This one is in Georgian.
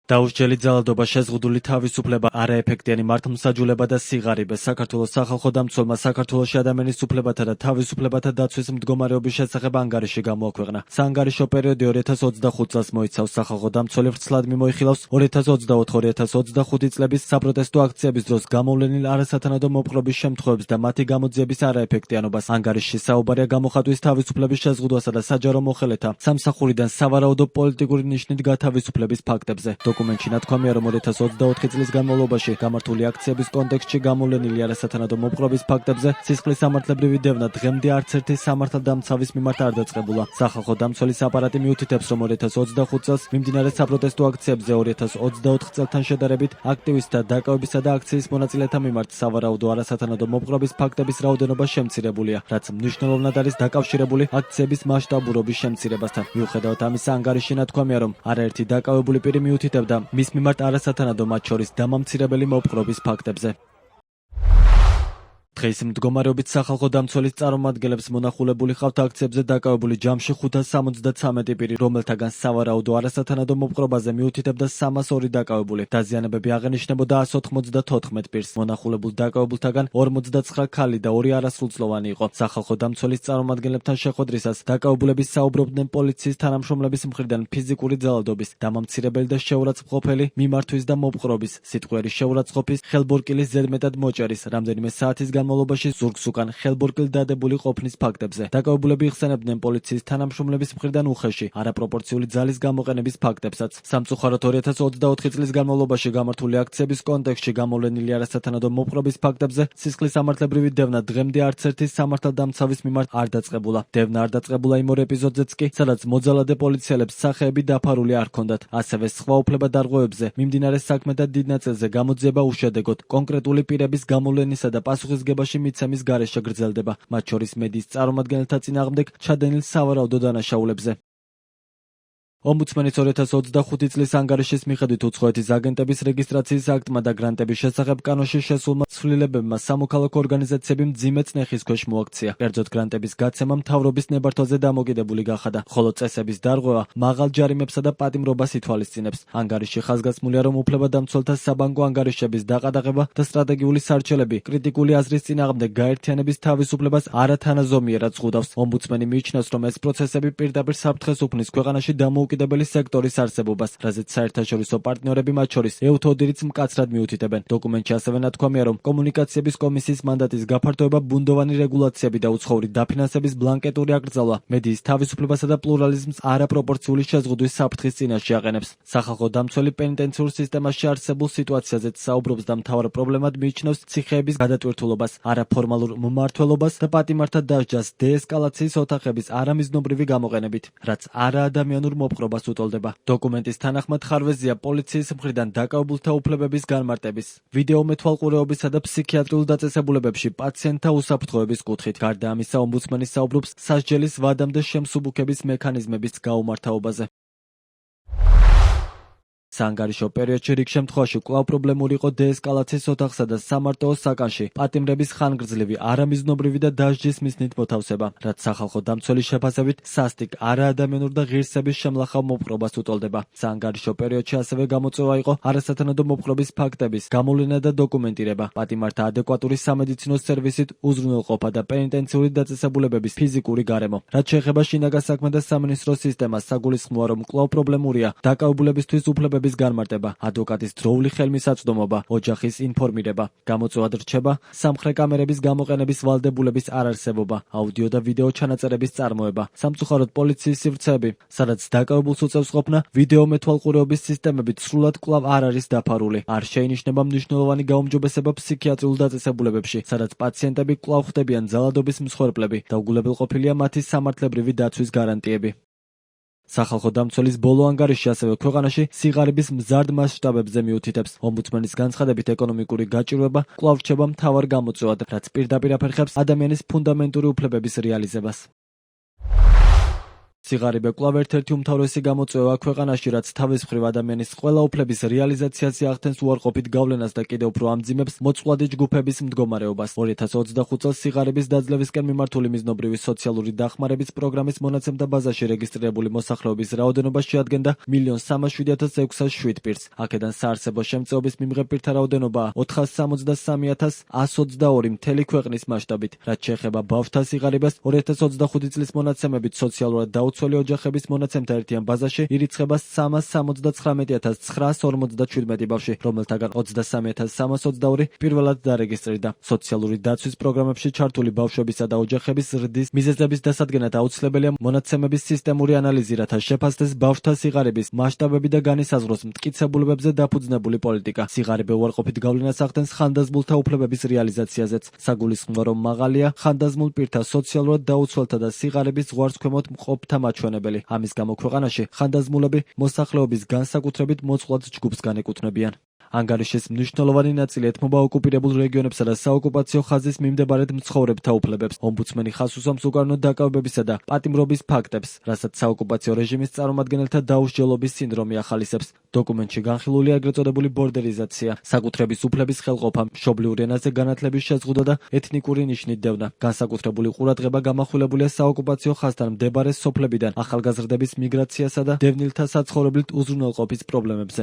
დაუსჯელი ძალადობა, შეზღუდული თავისუფლება, არაეფექტიანი მართლმსაჯულება და სიღარიბე. საქართველოს სახალხო დამცველმა საქართველოში ადამიანის უფლებათა და თავისუფლებათა დაცვის მდგომარეობის შესახებ ანგარიში გამოაქვეყნა. საანგარიშო პერიოდი 2025 წელს მოიცავს. სახალხო დამცველი ვრცლად მიმოიხილავს 2024-2025 წლების საპროტესტო აქციების დროს გამოვლენილ არასათანადო მოპყრობის შემთხვევებს და მათი გამოძიების არაეფექტიანობას. ანგარიშში საუბარია გამოხატვის თავისუფლების შეზღუდვასა და საჯარო მოხელეთა სამსახურიდან სავარაუდო პოლიტიკური ნიშნით გათავისუფლების ფაქტებზე. დოკუმენტში ნათქვამია, რომ 2024 წლის განმავლობაში გამართული აქციების კონტექსტში გამოვლენილი არასათანადო მოპყრობის ფაქტებზე სისხლის სამართლებრივი დევნა დღემდე არც ერთი სამართალდამცავის მიმართ არ დაწყებულა. სახალხო დამცველის აპარატი მიუთითებს, რომ 2025 წელს მიმდინარე საპროტესტო აქციებზე 2024 წელთან შედარებით აქტივისტთა დაკავებისა და აქციის მონაწილეთა მიმართ სავარაუდო არასათანადო მოპყრობის ფაქტების რაოდენობა შემცირებულია, რაც მნიშვნელოვნად არის დაკავშირებული აქციების მასშტაბურობის შემცირებასთან. მიუხედავად ამისა, ანგარიში ნათქვამია, რომ არაერთი დაკავებული პირი მიუთითებდა მის მიმართ არასათანადო, მათ შორის დამამცირებელი მოპყრობის ფაქტებზე. დღის მდგომარეობით სახალხო დამცველის წარმომადგენლებს მონახულებული ხავთ აქციებზე დაკავებული ჯამში 573 პირი, რომელთაგან სავარაუდო არასათანადო მოპყრობაზე მიუთითებდა 302 დაკავებული. დაზიანებები აღენიშნებოდა 194 პირს. მონახულებულ დაკავებულთაგან 49 ქალი და 2 არასრულწლოვანი იყო. სახალხო დამცველის წარმომადგენლებთან შეხვედრისას დაკავებულების საუბრობდნენ პოლიციის თანამშრომლების მხრიდან ფიზიკური ძალადობის, დამამცირებელი და შეურაცხმყოფელი მიმართვის და მოპყრობის, სიტყვიერი შეურაცხყოფის, ხელბორკილის ზედმეტად მოჭერის, რამდენიმე საათის განმავლობაში ზურგს უკან ხელბორკილ დადებული ყოფნის ფაქტებზე. დაკავებულები იხსენებდნენ პოლიციის თანამშრომლების მხრიდან უხეში, არაპროპორციული ძალის გამოყენების ფაქტებსაც. სამწუხაროდ 2024 წლის განმავლობაში გამართული აქციების კონტექსტში გამოვლენილი არასათანადო მოპყრობის ფაქტებზე სისხლის სამართლებრივი დევნა დღემდე არც ერთი სამართალდამცავის მიმართ არ დაწყებულა. დევნა არ დაწყებულა იმ ორ ეპიზოდზეც კი, სადაც მოძალადე პოლიციელებს სახეები დაფარული არ ჰქონდათ. ასევე სხვა უფლებადარღვევებზე მიმდინარე საქმეთა დიდ ნაწილზე გამოძიება უშედეგოდ, კონკრეტული პირების გამოვლენისა და პასუხისგებაში მიცემის გარეშე გრძელდება, მათ შორის მედიის წარმომადგენელთა წინააღმდეგ ჩადენილ სავარაუდო დანაშაულებზე. ომბუდსმენის 2025 წლის ანგარიშის მიხედვით უცხოეთის აგენტების რეგისტრაციის აქტმა და გრანტების შესახებ კანონში შესულმა ცვლილებებმა სამოქალაქო ორგანიზაციები მძიმე წნეხის ქვეშ მოაქცია. კერძოდ გრანტების გაცემა მთავრობის ნებართვაზე დამოკიდებული გახადა, ხოლო წესების დარღვევა მაღალ ჯარიმებსა და პატიმრობას ითვალისწინებს. ანგარიშში ხაზგასმულია, რომ უფლებადამცველთა საბანკო ანგარიშების დაყადაღება და სტრატეგიული სარჩელები კრიტიკული აზრის წინააღმდეგ გაერთიანების თავისუფლებას არათანაზომიერად ზღუდავს. ომბუდსმენი მიიჩნევს, რომ ეს პროცესები პირდაპირ საფრთხეს უქმნის ქვეყანაში დამოუკიდებელი სექტორის არსებობას, რაზეც საერთაშორისო პარტნიორები, მათ შორის EUTHODIR-იც მკაცრად მიუთითებენ. დოკუმენტში ასევე ნათქვამია, რომ კომუნიკაციების კომისიის მანდატის გაფართოება, ბუნდოვანი რეგულაციები და უცხოური დაფინანსების ბლანკეტური აკრძალვა მედიის თავისუფლებასა და პლურალიზმს არაპროპორციული შეზღუდვის საფრთხის წინაშე აყენებს. სახალხო დამცველი პენიტენციურ სისტემაში არსებულ სიტუაციაზეც საუბრობს და მთავარ პრობლემად მიიჩნევს ციხეების გადატვირთულობას, არაფორმალურ მმართველობას და პატიმართა დასჯას დეესკალაციის ოთახების არამიზნობრივი გამოყენებით, რაც არაადამიანურ მოპყრობას უტოლდება. დოკუმენტის თანახმად ხარვეზია პოლიციის მხრიდან დაკავებულთა უფლებების განმარტების, ვიდეო მეთვალყურეობისა და ფსიქიატრიულ დაწესებულებებში პაციენტთა უსაფრთხოების კუთხით. გარდა ამისა, ომბუდსმენი საუბრობს სასჯელის ვადამდე შემსუბუქების მექანიზმების გაუმართავობაზე. საანგარიშო პერიოდში რიგ შემთხვევაში კვლავ პრობლემური იყო დეესკალაციის ოთახსა და სამარტოო საკანში პატიმრების ხანგრძლივი, არამიზნობრივი და დასჯის მიზნით მოთავსება, რაც სახალხო დამცველის შეფასებით სასტიკ, არაადამიანურ და ღირსების შემლახავ მოპყრობას უტოლდება. საანგარიშო პერიოდში ასევე გამოწვევა იყო არასათანადო მოპყრობის ფაქტების გამოვლენა და დოკუმენტირება, პატიმართა ადეკვატური სამედიცინო სერვისით უზრუნველყოფა და პენიტენციური დაწესებულებების ფიზიკური გარემო. რაც შეეხება შინაგან საქმეთა სამინისტრო სისტემას, საგულისხმოა, რომ კვლავ პრობლემურია დაკავებულებისთვის უფლებების განმარტება, ადვოკატის დროული ხელმისაწვდომობა, ოჯახის ინფორმირება. გამოწვევად რჩება სამხრე კამერების გამოყენების ვალდებულების არარსებობა, აუდიო და ვიდეო ჩანაწერების წარმოება. სამწუხაროდ პოლიციის სივრცეები, სადაც დაკავებულს უწევს ყოფნა, ვიდეო მეთვალყურეობის სისტემებით სრულად კვლავ არ არის დაფარული. არ შეინიშნება მნიშვნელოვანი გაუმჯობესება ფსიქიატრიულ დაწესებულებებში, სადაც პაციენტები კვლავ ხდებიან ძალადობის მსხვერპლები და უგულებელყოფილია მათი სამართლებრივი დაცვის გარანტიები. სახალხო დამცველის ბოლო ანგარიში ასევე ქვეყანაში სიღარიბის მზარდ მასშტაბებზე მიუთითებს. ომბუდსმენის განცხადებით, ეკონომიკური გაჭირვება კვლავ რჩება მთავარ გამოწვევად, რაც პირდაპირ აფერხებს ადამიანის ფუნდამენტური უფლებების რეალიზებას. სიღარიბე კვლავ ერთ-ერთი უმთავრესი გამოწვევაა ქვეყანაში, რაც თავის მხრივ ადამიანის ყველა უფლების რეალიზაციაზე ახდენს უარყოფით გავლენას და კიდევ უფრო ამძიმებს მოწყვლადი ჯგუფების მდგომარეობას. 2025 წელს სიღარიბის დაძლევისკენ მიმართული მიზნობრივი სოციალური დახმარების პროგრამის მონაცემთა ბაზაში რეგისტრირებული მოსახლეობის რაოდენობა შეადგენდა 1,07,607 პირს. აქედან საარსებო შემწეობის მიმღებ პირთა რაოდენობაა 463,122 მთელი ქვეყნის მასშტაბით. რაც შეეხება ბავშვთა სიღარიბეს, 2025 წლის მონაცემებით სოციალურად დაუცველი ოჯახების მონაცემთა ერთიან ბაზაში ირიცხება 379,957 ბავშვი, რომელთაგან 23,322 პირველად დარეგისტრირდა. სოციალური დაცვის პროგრამებში ჩართული ბავშვებისა და ოჯახების ზრდის მიზეზების დასადგენად აუცილებელია მონაცემების სისტემური ანალიზი, რათა შეფასდეს ბავშვთა სიღარიბის მასშტაბები და განისაზღვროს მტკიცებულებებზე დაფუძნებული პოლიტიკა. სიღარიბე უარყოფით გავლენას ახდენს ხანდაზმულთა უფლებების რეალიზაციაზეც. საგულისხმო რომ მაღალია ხანდაზმულ პირთა სოციალურად დაუცველთა და სიღარიბის ზღვარს ქვემოთ მყოფთა მაჩვენებელი. ამის გამო ქვეყანაში ხანდაზმულები მოსახლეობის განსაკუთრებით მოწყვლად ჯგუფს განეკუთვნებიან. ანგარიშის მნიშვნელოვანი ნაწილი ეთმობა ოკუპირებულ რეგიონებსა და საოკუპაციო ხაზის მიმდებარედ მცხოვრებთა უფლებებს. ომბუდსმენი ხაზს უსვამს უკანონო დაკავებებისა და პატიმრობის ფაქტებს, რასაც საოკუპაციო რეჟიმის წარმომადგენელთა დაუსჯელობის სინდრომი ახალისებს. დოკუმენტში განხილულია ეგრეთ წოდებული ბორდერიზაცია, საკუთრების უფლების ხელყოფა, მშობლიურ ენაზე განათლების შეზღუდვა და ეთნიკური ნიშნით დევნა. განსაკუთრებული ყურადღება გამახვილებულია საოკუპაციო ხაზთან მდებარე სოფლებიდან ახალგაზრდების მიგრაციასა და დევნილთა საცხოვრებლით უზრუნველყოფის პრობლემებზე.